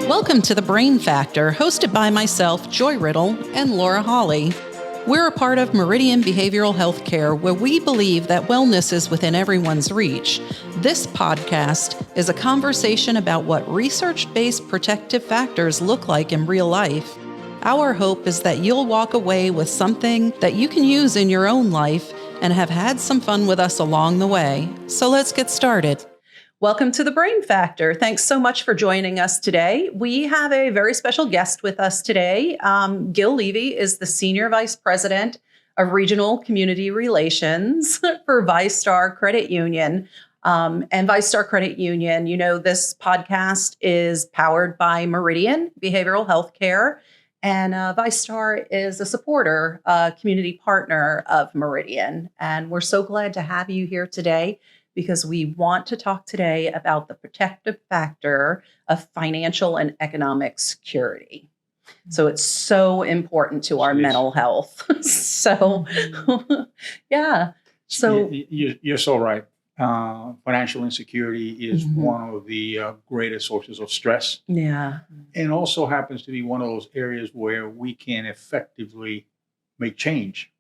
Welcome to The Brain Factor, hosted by myself, Joy Riddle, and Laura Hawley. We're a part of Meridian Behavioral Healthcare, where we believe that wellness is within everyone's reach. This podcast is a conversation about what research-based protective factors look like in real life. Our hope is that you'll walk away with something that you can use in your own life and have had some fun with us along the way. So let's get started. Welcome to The Brain Factor. Thanks so much for joining us today. We have a very special guest with us today. Gil Levy is the Senior Vice President of Regional Community Relations for ViStar Credit Union. And ViStar Credit Union, you know, this podcast is powered by Meridian Behavioral Healthcare. And ViStar is a supporter, a community partner of Meridian. And we're so glad to have you here today, because we want to talk today about the protective factor of financial and economic security. So it's so important to our mental health. So, yeah. So you're so right. Financial insecurity is one of the greatest sources of stress. Yeah. And also happens to be one of those areas where we can effectively make change.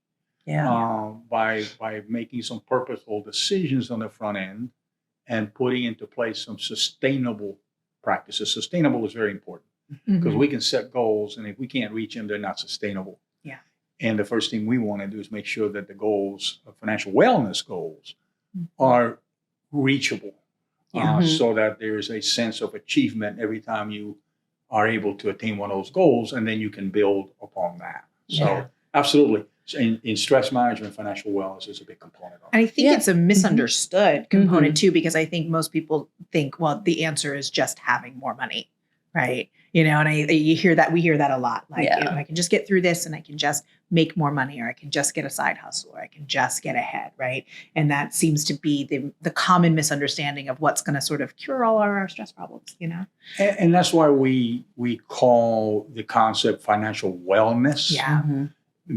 Yeah. By making some purposeful decisions on the front end and putting into place some sustainable practices. Sustainable is very important because we can set goals, and if we can't reach them, they're not sustainable. Yeah. And the first thing we want to do is make sure that the goals, financial wellness goals, are reachable, so that there is a sense of achievement every time you are able to attain one of those goals, and then you can build upon that. So absolutely. In stress management, financial wellness is a big component of it. And I think it's a misunderstood component too, because I think most people think, well, the answer is just having more money, right? You know, and we hear that a lot. Like, you know, I can just get through this and I can just make more money, or I can just get a side hustle, or I can just get ahead, right? And that seems to be the common misunderstanding of what's going to sort of cure all our stress problems, you know? And that's why we call the concept financial wellness. Yeah.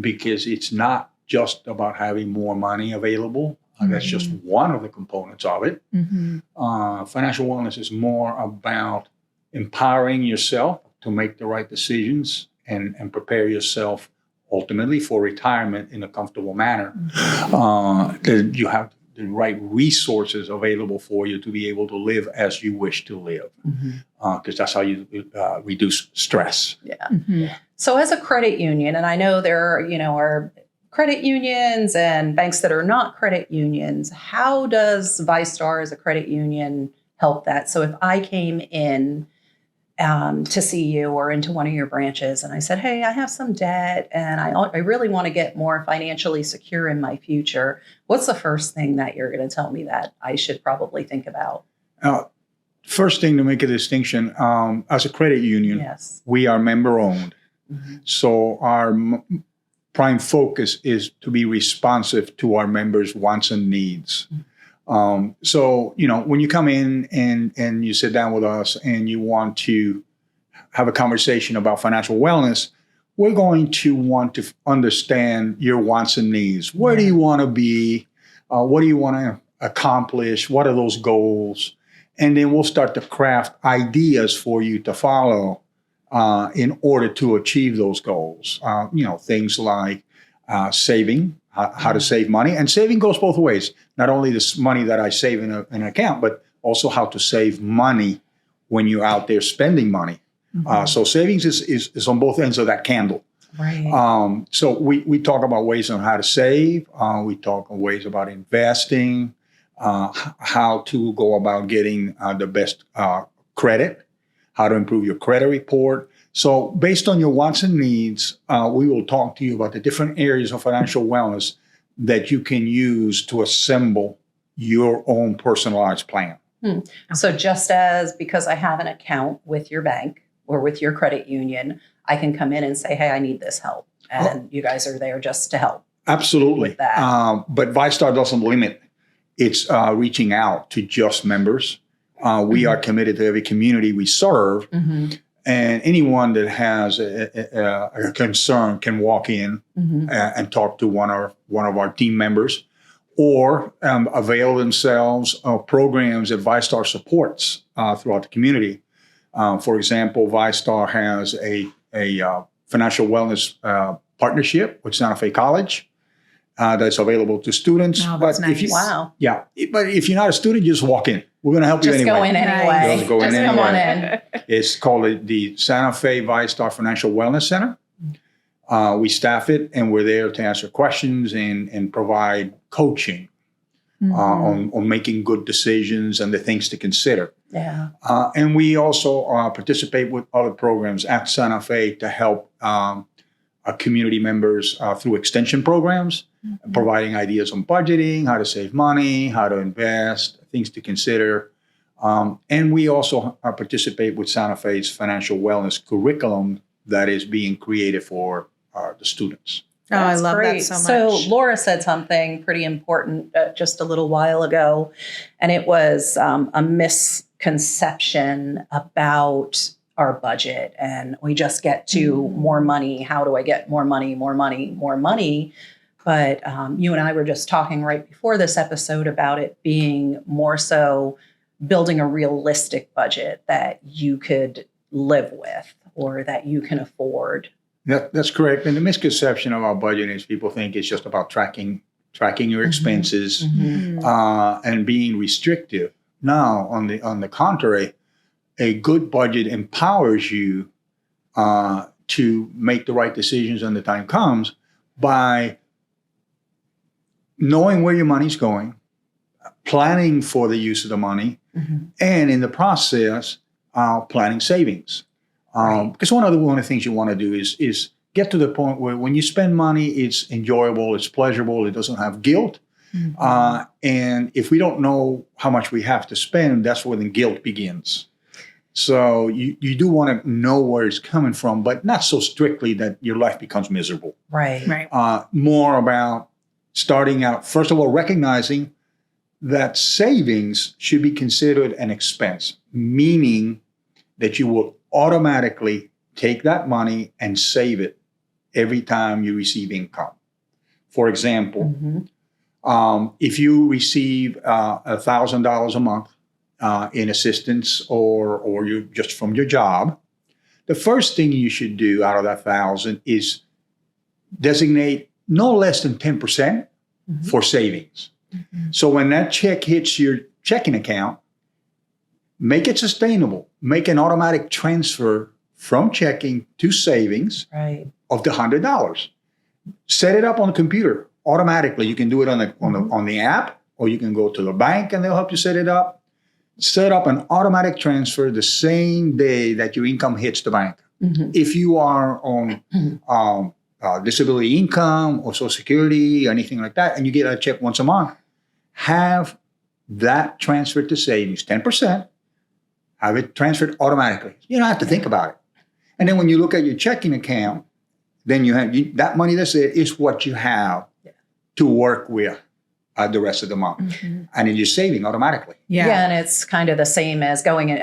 Because it's not just about having more money available. That's just one of the components of it. Financial wellness is more about empowering yourself to make the right decisions and prepare yourself ultimately for retirement in a comfortable manner. That you have the right resources available for you to be able to live as you wish to live. Because that's how you reduce stress. Yeah. So as a credit union, and I know there are credit unions and banks that are not credit unions, how does ViStar as a credit union help that? So if I came in to see you or into one of your branches and I said, hey, I have some debt and I really want to get more financially secure in my future, what's the first thing that you're going to tell me that I should probably think about? First thing, to make a distinction, as a credit union, we are member owned. So our prime focus is to be responsive to our members' wants and needs. So, you know, when you come in and you sit down with us and you want to have a conversation about financial wellness, we're going to want to understand your wants and needs. Where do you want to be? What do you want to accomplish? What are those goals? And then we'll start to craft ideas for you to follow in order to achieve those goals. You know, things like saving, how to save money. And saving goes both ways. Not only this money that I save in an account, but also how to save money when you're out there spending money. So savings is on both ends of that candle. Right. So we talk about ways on how to save. We talk on ways about investing, how to go about getting the best credit, how to improve your credit report. So based on your wants and needs, we will talk to you about the different areas of financial wellness that you can use to assemble your own personalized plan. So just as because I have an account with your bank or with your credit union, I can come in and say, hey, I need this help. And you guys are there just to help. Absolutely. With that. But ViStar doesn't limit its reaching out to just members. We are committed to every community we serve. And anyone that has a concern can walk in and talk to one of our team members, or avail themselves of programs that ViStar supports throughout the community. For example, ViStar has a financial wellness partnership with Santa Fe College that's available to students. Oh, that's nice. Yeah, but if you're not a student, you just walk in. We're going to help you anyway. Just go in anyway. Just go in Come on anyway. in. It's called the Santa Fe ViStar Financial Wellness Center. We staff it, and we're there to answer questions and provide coaching on making good decisions and the things to consider. Yeah. And we also participate with other programs at Santa Fe to help our community members through extension programs, providing ideas on budgeting, how to save money, how to invest, things to consider. And we also participate with Santa Fe's financial wellness curriculum that is being created for the students. Oh, I love that so much. So Laura said something pretty important just a little while ago, and it was a misconception about our budget. And we just get to more money. How do I get more money, more money, more money? But you and I were just talking right before this episode about it being more so building a realistic budget that you could live with or that you can afford. That's correct. And the misconception of our budget is people think it's just about tracking your expenses and being restrictive. Now, on the contrary, a good budget empowers you to make the right decisions when the time comes by knowing where your money's going, planning for the use of the money, and in the process, planning savings. Because one of the things you want to do is get to the point where when you spend money, it's enjoyable, it's pleasurable, it doesn't have guilt. And if we don't know how much we have to spend, that's where the guilt begins. So you do want to know where it's coming from, but not so strictly that your life becomes miserable. Right. More about starting out, first of all, recognizing that savings should be considered an expense, meaning that you will automatically take that money and save it every time you receive income. For example, if you receive $1,000 a month in assistance or you just from your job, the first thing you should do out of that 1,000 is designate no less than 10% for savings. So when that check hits your checking account, make it sustainable. Make an automatic transfer from checking to savings of the $100. Set it up on the computer automatically. You can do it on the app, or you can go to the bank and they'll help you set it up. Set up an automatic transfer the same day that your income hits the bank. If you are on disability income or Social Security or anything like that, and you get a check once a month, have that transferred to savings, 10%. Have it transferred automatically. You don't have to think about it. And then when you look at your checking account, then you have that money that's there is what you have to work with the rest of the month. And then you're saving automatically. Yeah, and it's kind of the same as going in.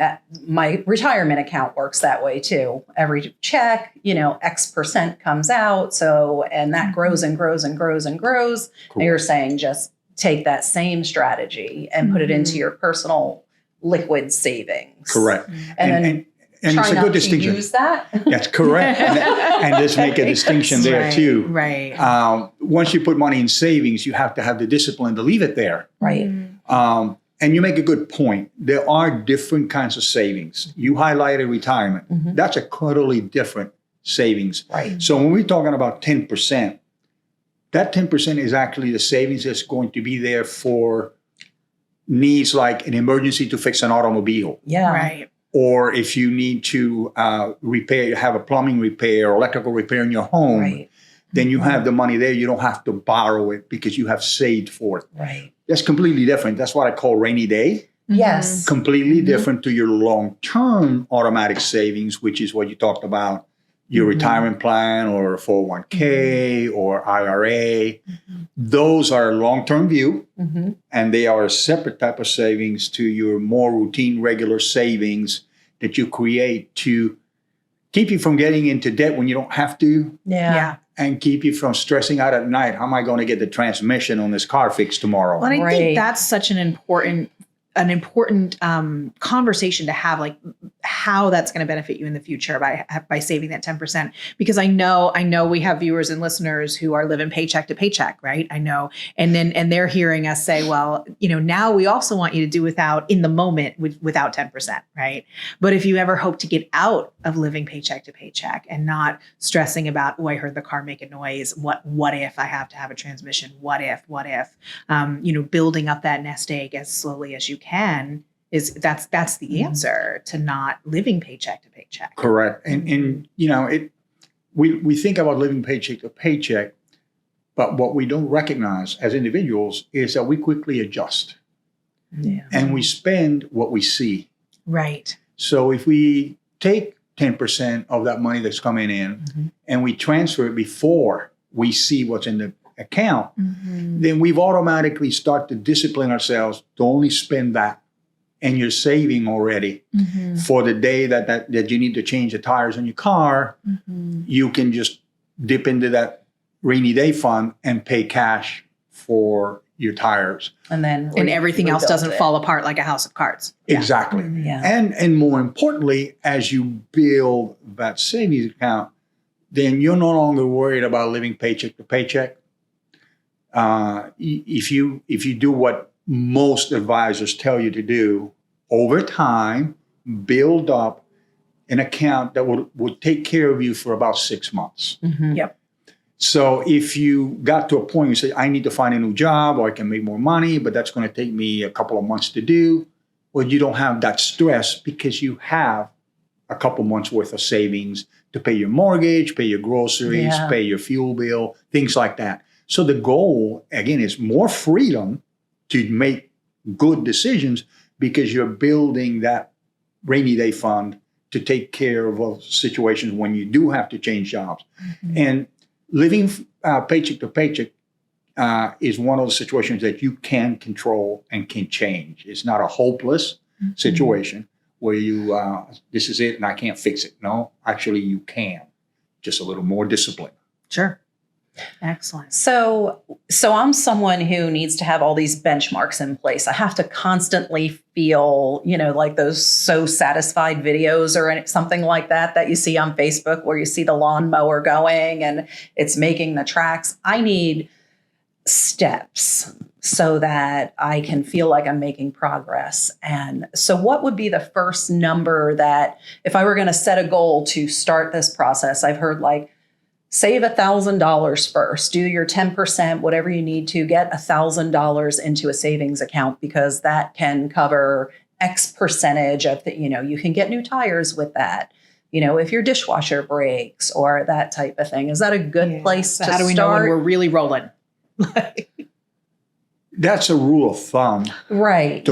My retirement account works that way too. Every check, X percent comes out. So, and that grows and grows and grows and grows. Cool. And you're saying just take that same strategy and put it into your personal liquid savings. Correct. And it's a good distinction. Use that. That's correct. and let's make a distinction there too. Right. Once you put money in savings, you have to have the discipline to leave it there. Right. And you make a good point. There are different kinds of savings. You highlighted retirement. That's a totally different savings. Right. So when we're talking about 10%, that 10% is actually the savings that's going to be there for needs like an emergency to fix an automobile. Yeah. Right. Or if you need to have a plumbing repair or electrical repair in your home, then you have the money there. You don't have to borrow it because you have saved for it. Right. That's completely different. That's what I call rainy day. Yes. Completely different to your long-term automatic savings, which is what you talked about, your retirement plan or 401k or IRA. Those are long-term view, and they are a separate type of savings to your more routine, regular savings that you create to keep you from getting into debt when you don't have to. Yeah. And keep you from stressing out at night. How am I going to get the transmission on this car fixed tomorrow? Well, I think that's such an important an important conversation to have, like how that's going to benefit you in the future by saving that 10%. Because I know we have viewers and listeners who are living paycheck to paycheck, right? I know, and they're hearing us say, well, now we also want you to do without in the moment without 10%, right? But if you ever hope to get out of living paycheck to paycheck and not stressing about, oh, I heard the car make a noise. What if I have to have a transmission? What if? Building up that nest egg as slowly as you can that's the answer to not living paycheck to paycheck. Correct. And we think about living paycheck to paycheck, but what we don't recognize as individuals is that we quickly adjust. Yeah. And we spend what we see. Right. So if we take 10% of that money that's coming in and we transfer it before we see what's in the account, then we've automatically start to discipline ourselves to only spend that. And you're saving already for the day that you need to change the tires on your car. You can just dip into that rainy day fund and pay cash for your tires. And everything else doesn't fall apart like a house of cards. Exactly. Yeah. And more importantly, as you build that savings account, then you're no longer worried about living paycheck to paycheck. If you do what most advisors tell you to do, over time, build up an account that would take care of you for about 6 months. Yep. So if you got to a point you say, I need to find a new job or I can make more money, but that's going to take me a couple of months to do, well, you don't have that stress because you have a couple months worth of savings to pay your mortgage, pay your groceries, pay your fuel bill, things like that. So the goal, again, is more freedom to make good decisions because you're building that rainy day fund to take care of situations when you do have to change jobs. And living paycheck to paycheck is one of those situations that you can control and can change. It's not a hopeless situation where you, this is it and I can't fix it. No, actually you can. Just a little more discipline. Sure. Excellent. So I'm someone who needs to have all these benchmarks in place. I have to constantly feel, like those so satisfied videos or something like that you see on Facebook where you see the lawnmower going and it's making the tracks. I need steps so that I can feel like I'm making progress. And so what would be the first number that if I were going to set a goal to start this process? I've heard save $1,000 first, do your 10%, whatever you need to, get $1,000 into a savings account because that can cover X percentage of you can get new tires with that. If your dishwasher breaks or that type of thing. Is that a good place to start? How do we know when we're really rolling? That's a rule of thumb. Right,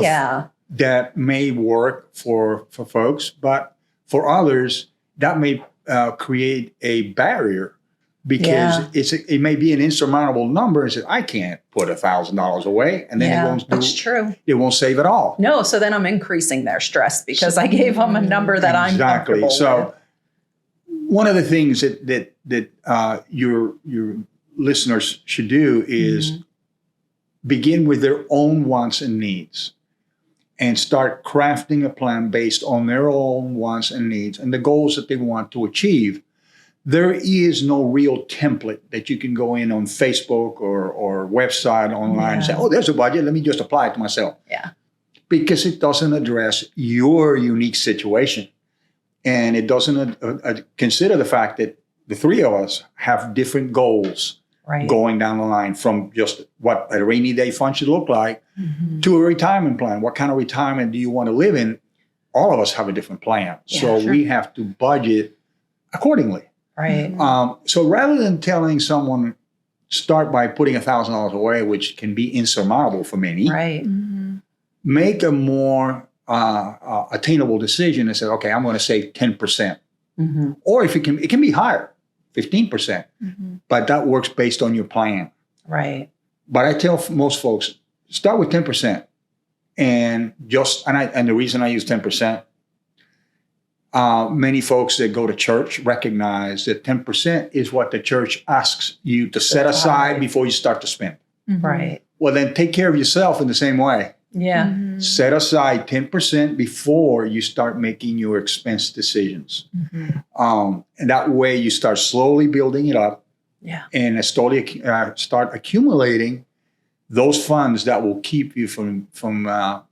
That may work for folks, but for others, that may create a barrier. Because it may be an insurmountable number and say, I can't put $1,000 away. And then that's true. It won't save at all. No, so then I'm increasing their stress because I gave them a number that I'm comfortable with. One of the things that your listeners should do is begin with their own wants and needs and start crafting a plan based on their own wants and needs and the goals that they want to achieve. There is no real template that you can go in on Facebook or website online and say, oh, there's a budget. Let me just apply it to myself. Yeah. Because it doesn't address your unique situation. And it doesn't consider the fact that the three of us have different goals going down the line from just what a rainy day fund should look like to a retirement plan. What kind of retirement do you want to live in? All of us have a different plan. We have to budget accordingly. Right. So rather than telling someone, start by putting $1,000 away, which can be insurmountable for many, make a more attainable decision and say, okay, I'm going to save 10%. Or if it can be higher, 15%. But that works based on your plan. Right. But I tell most folks, start with 10%. And the reason I use 10%, many folks that go to church recognize that 10% is what the church asks you to set aside before you start to spend. Right. Well, then take care of yourself in the same way. Yeah. Mm-hmm. Set aside 10% before you start making your expense decisions. Mm-hmm. And that way you start slowly building it up. Yeah. And slowly start accumulating those funds that will keep you from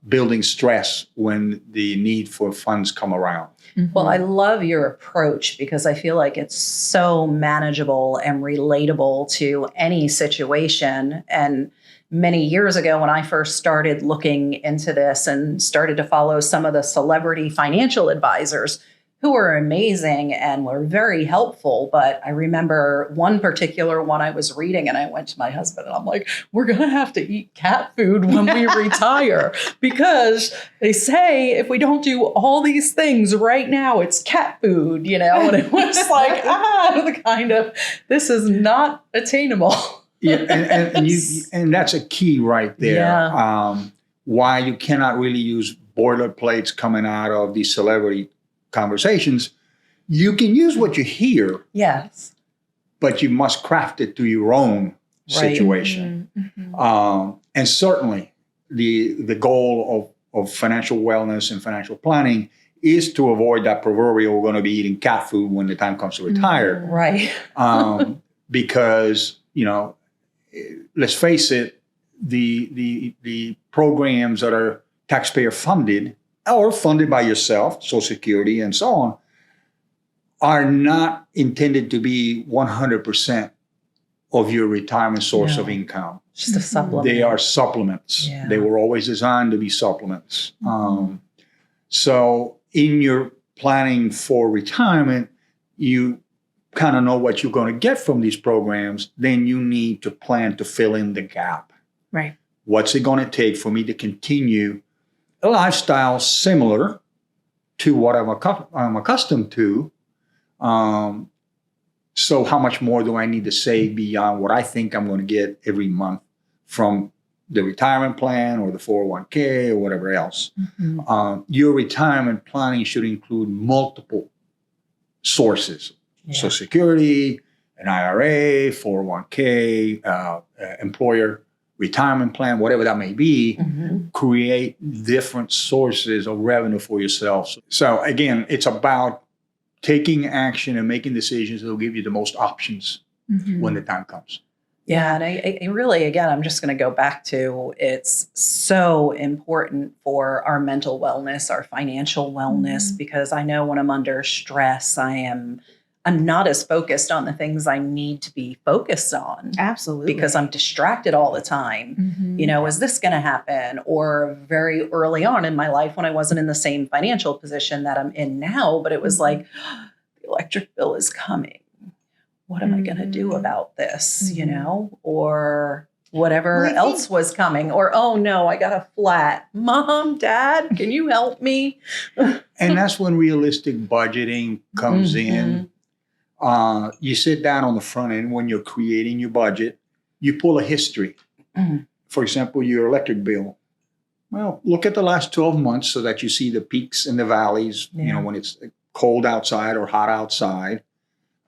building stress when the need for funds come around. Mm-hmm. Well, I love your approach because I feel like it's so manageable and relatable to any situation. And many years ago, when I first started looking into this and started to follow some of the celebrity financial advisors who were amazing and were very helpful. But I remember one particular one I was reading, and I went to my husband and I'm like, we're going to have to eat cat food when we retire because they say if we don't do all these things right now, it's cat food, you know? And it was like, the kind of, this is not attainable. Yeah, and that's a key right there. Yeah. Why you cannot really use boilerplates coming out of these celebrity conversations. You can use what you hear, Yes, but you must craft it to your own situation. Mm-hmm. And certainly, the goal of financial wellness and financial planning is to avoid that proverbial we're going to be eating cat food when the time comes to retire. right. Because, you know, let's face it, the programs that are taxpayer funded or funded by yourself, Social Security and so on, are not intended to be 100% of your retirement source of income. Just a supplement. They are supplements. Yeah. They were always designed to be supplements. So in your planning for retirement, you kind of know what you're going to get from these programs. Then you need to plan to fill in the gap. Right. What's it going to take for me to continue a lifestyle similar to what I'm accustomed to? So how much more do I need to save beyond what I think I'm going to get every month from the retirement plan or the 401k or whatever else? Your retirement planning should include multiple sources. Yeah. Social Security, an IRA, 401k, employer retirement plan, whatever that may be. Create different sources of revenue for yourself. So again, it's about taking action and making decisions that will give you the most options when the time comes. Yeah. And I really, again, I'm just going to go back to it's so important for our mental wellness, our financial wellness, because I know when I'm under stress, I'm not as focused on the things I need to be focused on. Absolutely. Because I'm distracted all the time. You know, is this going to happen? Or very early on in my life when I wasn't in the same financial position that I'm in now, but it was like, the electric bill is coming. What am I going to do about this? You know, or whatever else was coming. Or, oh no, I got a flat. Mom, Dad, can you help me? And that's when realistic budgeting comes in. You sit down on the front end when you're creating your budget, you pull a history. For example, your electric bill. Well, look at the last 12 months so that you see the peaks and the valleys, you know, when it's cold outside or hot outside.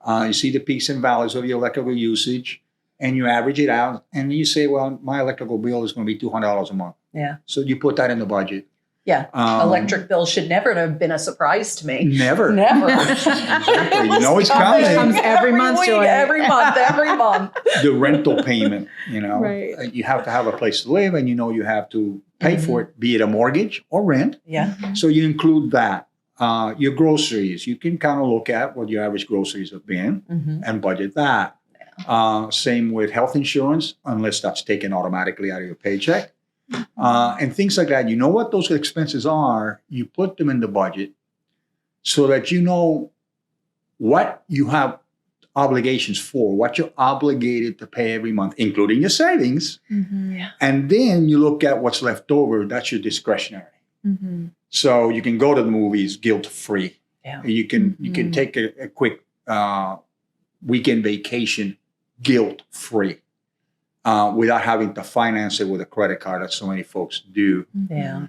You see the peaks and valleys of your electrical usage and you average it out and you say, well, my electrical bill is going to be $200 a month. Yeah. So you put that in the budget. Yeah. Electric bill should never have been a surprise to me. Never. Exactly. You know it's coming. It comes every month, week, Joy. every month. The rental payment, you know, you have to have a place to live and you know you have to pay for it, be it a mortgage or rent. Yeah. So you include that. Your groceries, you can kind of look at what your average groceries have been and budget that. Same with health insurance, unless that's taken automatically out of your paycheck. And things like that. You know what those expenses are, you put them in the budget so that you know what you have obligations for, what you're obligated to pay every month, including your savings. And then you look at what's left over, that's your discretionary. So you can go to the movies guilt-free. Yeah. You can take a quick weekend vacation guilt-free. Without having to finance it with a credit card, that so many folks do. Yeah.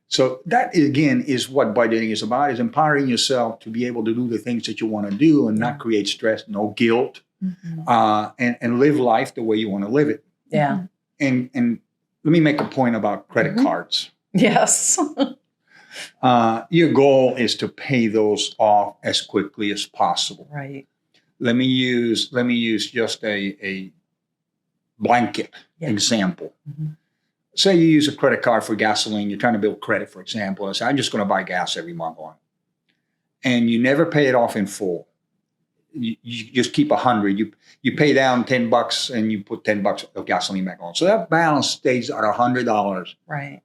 So that, again, is what budgeting is about, is empowering yourself to be able to do the things that you want to do and not create stress, no guilt, and live life the way you want to live it. Yeah. And let me make a point about credit cards. Yes. Your goal is to pay those off as quickly as possible. Right. Let me use just a blanket example. Mm-hmm. Say you use a credit card for gasoline. You're trying to build credit, for example. And say, I'm just going to buy gas every month on, and you never pay it off in full. You just keep 100. You pay down $10 and you put $10 of gasoline back on. So that balance stays at $100 right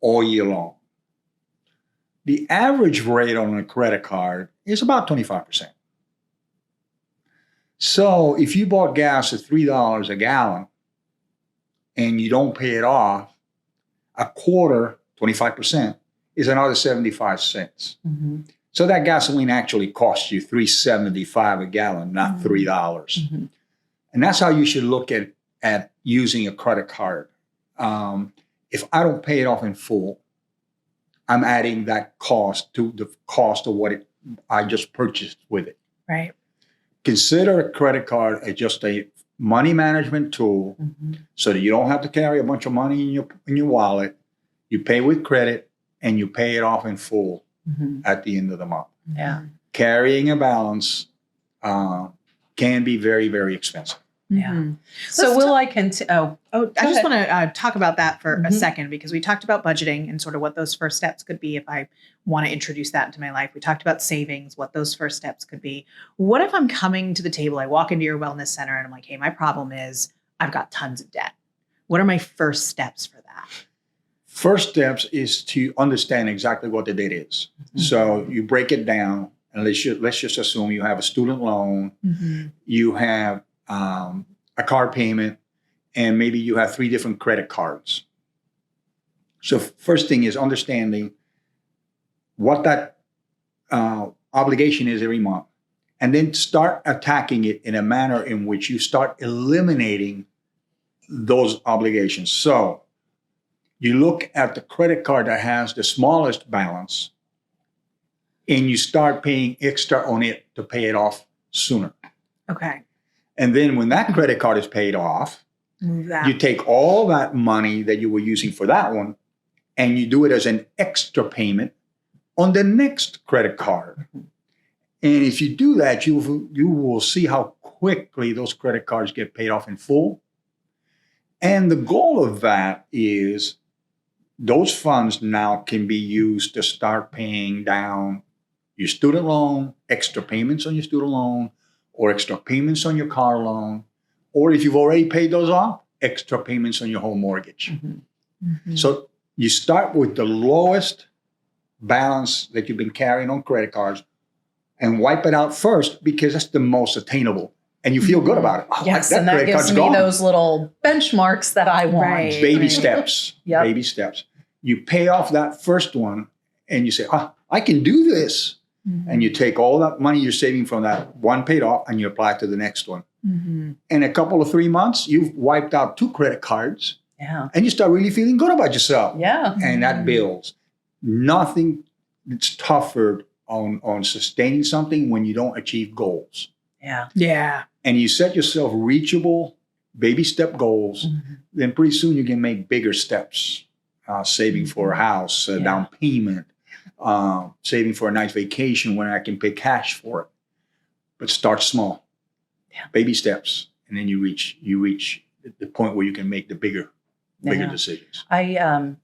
all year long. The average rate on a credit card is about 25%. So if you bought gas at $3 a gallon and you don't pay it off, a quarter, 25%, is another 75 cents. Mm-hmm. So that gasoline actually costs you $3.75 a gallon, not $3. Mm-hmm. And that's how you should look at using a credit card. If I don't pay it off in full, I'm adding that cost to the cost of what I just purchased with it. Right. Consider a credit card as just a money management tool, mm-hmm. so that you don't have to carry a bunch of money in your wallet. You pay with credit and you pay it off in full, mm-hmm. at the end of the month. Yeah. Carrying a balance can be very, very expensive. Yeah. Mm-hmm. So I continue? I just want to talk about that for a second, because we talked about budgeting and sort of what those first steps could be if I want to introduce that into my life. We talked about savings, what those first steps could be. What if I'm coming to the table, I walk into your wellness center and I'm like, hey, my problem is I've got tons of debt. What are my first steps for that? First steps is to understand exactly what the debt is. Mm-hmm. So you break it down, and let's just assume you have a student loan, mm-hmm. you have a car payment, and maybe you have 3 different credit cards. So first thing is understanding what that obligation is every month, and then start attacking it in a manner in which you start eliminating those obligations. So you look at the credit card that has the smallest balance, and you start paying extra on it to pay it off sooner. Okay. And then when that credit card is paid off, you take all that money that you were using for that one, and you do it as an extra payment on the next credit card. And if you do that, you will see how quickly those credit cards get paid off in full. And the goal of that is those funds now can be used to start paying down your student loan, extra payments on your student loan, or extra payments on your car loan, or if you've already paid those off, extra payments on your home mortgage. Mm-hmm. Mm-hmm. So you start with the lowest balance that you've been carrying on credit cards and wipe it out first, because that's the most attainable. And you feel good about it. Oh, yes, and that gives me those little benchmarks that I want. Right. Baby steps. Yep. Baby steps. You pay off that first one and you say, I can do this. Mm-hmm. And you take all that money you're saving from that one paid off and you apply it to the next one. Mm-hmm. In a couple of 3 months, you've wiped out 2 credit cards. Yeah. And you start really feeling good about yourself. Yeah. And that builds. Nothing that's tougher on sustaining something when you don't achieve goals. Yeah. Yeah. And you set yourself reachable baby step goals, mm-hmm. then pretty soon you can make bigger steps. Saving for a house, down payment, saving for a nice vacation where I can pay cash for it. But start small, baby steps, and then you reach the point where you can make the bigger decisions. I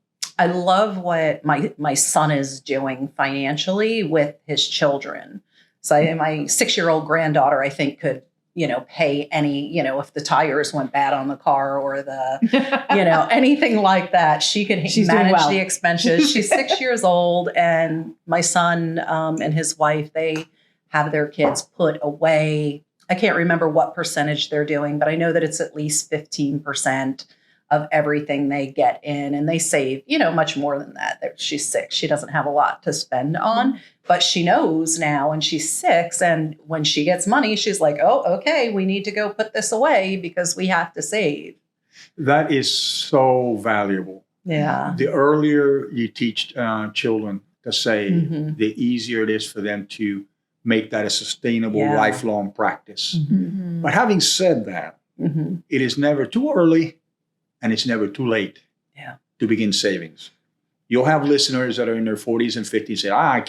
love what my son is doing financially with his children. So my 6-year-old granddaughter, I think, could pay any, if the tires went bad on the car or the, anything like that, she could manage the expenses. She's 6 years old, and my son and his wife, they have their kids put away. I can't remember what percentage they're doing, but I know that it's at least 15% of everything they get in, and they save, much more than that. She's 6. She doesn't have a lot to spend on. But she knows now, and she's 6. And when she gets money, she's like, oh, okay, we need to go put this away because we have to save. That is so valuable. Yeah. The earlier you teach children to save, mm-hmm. the easier it is for them to make that a sustainable, lifelong practice. Mm-hmm. But having said that, mm-hmm. it is never too early and it's never too late to begin savings. You'll have listeners that are in their 40s and 50s say, I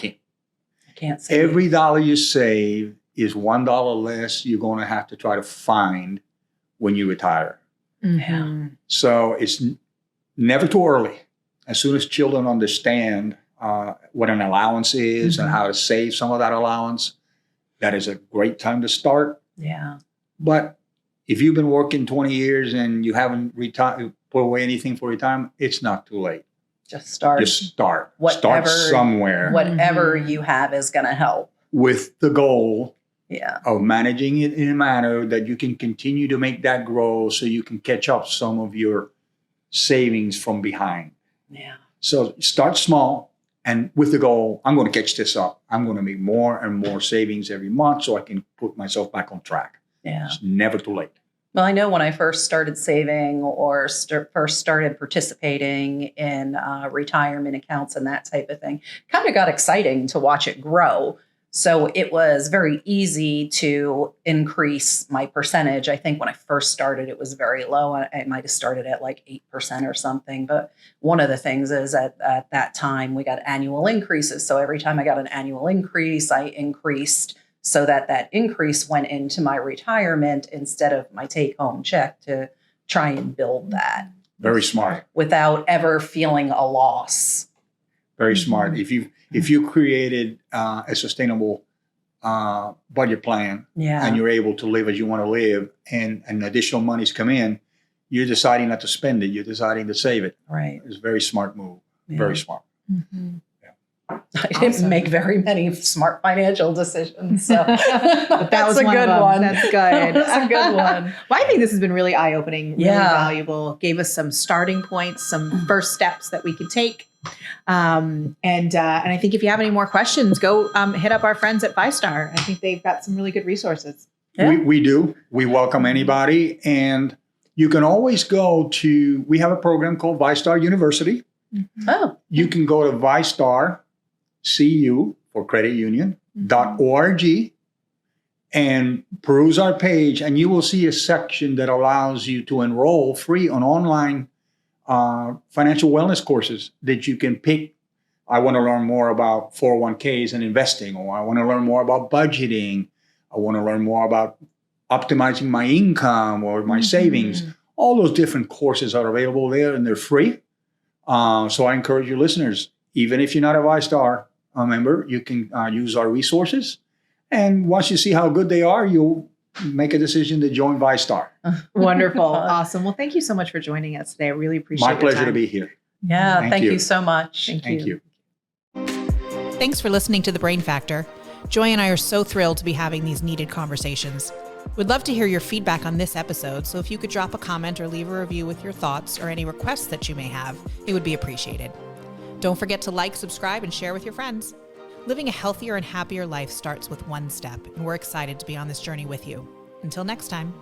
can't save. Every dollar you save is $1 less you're going to have to try to find when you retire. Mm-hmm. So it's never too early. As soon as children understand what an allowance is and how to save some of that allowance, that is a great time to start. Yeah. But if you've been working 20 years and you haven't put away anything for retirement, it's not too late. Just start. Start somewhere. Whatever you have is going to help. With the goal Yeah. of managing it in a manner that you can continue to make that grow so you can catch up some of your savings from behind. Yeah. So start small and with the goal, I'm going to catch this up. I'm going to make more and more savings every month so I can put myself back on track. Yeah. It's never too late. Well, I know when I first started saving or first started participating in retirement accounts and that type of thing, kind of got exciting to watch it grow. So it was very easy to increase my percentage. I think when I first started, it was very low. I might have started at like 8% or something. But one of the things is at that time, we got annual increases. So every time I got an annual increase, I increased so that increase went into my retirement instead of my take-home check to try and build that. Very smart. Without ever feeling a loss. Very smart. If you created a sustainable budget plan and you're able to live as you want to live and additional monies come in, you're deciding not to spend it. You're deciding to save it. Right. It's a very smart move. Yeah. Very smart. Mm-hmm. I didn't make very many smart financial decisions. So but that was a good one. That's good. That's a good one. Well, I think this has been really eye-opening, really valuable. Gave us some starting points, some first steps that we could take. And I think if you have any more questions, go hit up our friends at 5-Star. I think they've got some really good resources. Yeah. We do. We welcome anybody. And you can always go to, we have a program called 5-Star University. Mm-hmm. Oh. You can go to 5-Star CU for credit union.org and peruse our page, and you will see a section that allows you to enroll free on online financial wellness courses that you can pick. I want to learn more about 401ks and investing, or I want to learn more about budgeting. I want to learn more about optimizing my income or my savings. All those different courses are available there and they're free. So I encourage your listeners, even if you're not a 5-Star member, you can use our resources. And once you see how good they are, you'll make a decision to join 5-Star. Wonderful. Awesome. Well, thank you so much for joining us today. I really appreciate it. My pleasure to be here. Yeah. Thank you so much. Thank you. Thanks for listening to The Brain Factor. Joy and I are so thrilled to be having these needed conversations. We'd love to hear your feedback on this episode, so if you could drop a comment or leave a review with your thoughts or any requests that you may have, it would be appreciated. Don't forget to like, subscribe, and share with your friends. Living a healthier and happier life starts with one step, and we're excited to be on this journey with you. Until next time.